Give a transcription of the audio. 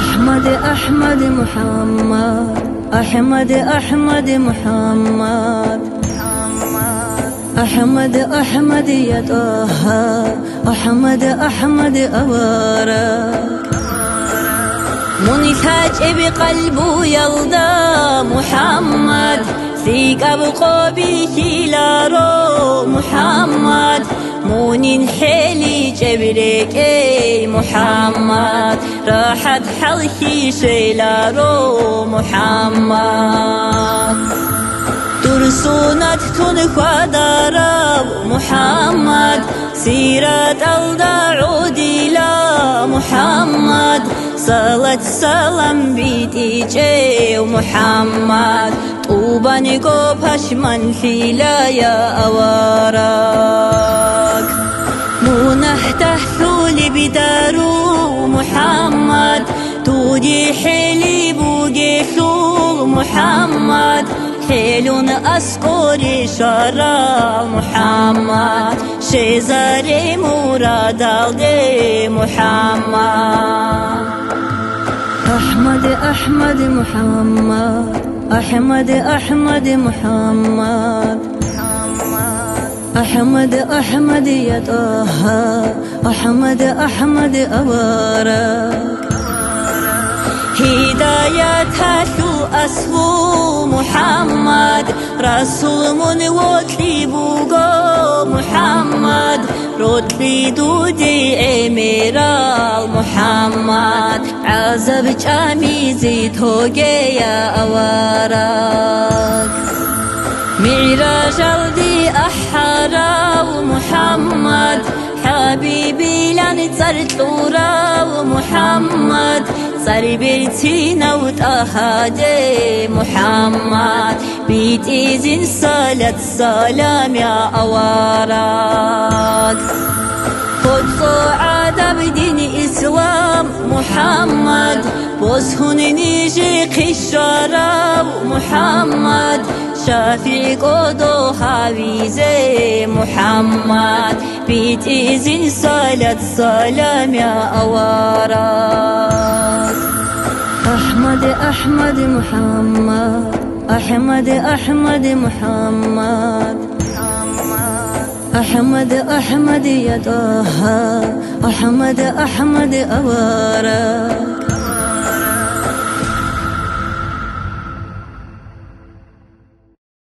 أحمد أحمد محمد أحمد أحمد محمد أحمد أحمد يا طه أحمد أحمد أبارك منتج بقلبه يلدى محمد ثيق أبقى بكلارو محمد مونين حيلي جبرك اي محمد راحت حلخي شيلارو محمد درسونت تنخوا دارو محمد سيرة الدعو ديلا محمد صلاة سلام بيتي محمد طوبى نقو پشمن فيلا يا أوارك منحته ثولي بدارو محمد تودي حيلي بوجي ثول محمد حيلون أسقوري شرا محمد شزاري مراد الدي محمد أحمد أحمد محمد أحمد أحمد محمد أحمد أحمد يا طه أحمد أحمد أبارك هداية شو أسفو محمد رسول من وطلي بوغو محمد رطلي دودي اميرال محمد عزب جاميزي توغي يا أوارك معراج الدي أحراو محمد حبيبي لنزرت لوراو محمد صار بيرتينا وتأهدي محمد بيت إذن صلاة سلام يا أوارك خد صعادة بدين إسلام محمد بوسهن نيجي قشارة محمد شافي قدو حبيزي محمد بيت إذن صلاة سلام يا أوارك أحمد أحمد محمد أحمد أحمد محمد أحمد أحمد يا طه أحمد أحمد أبارك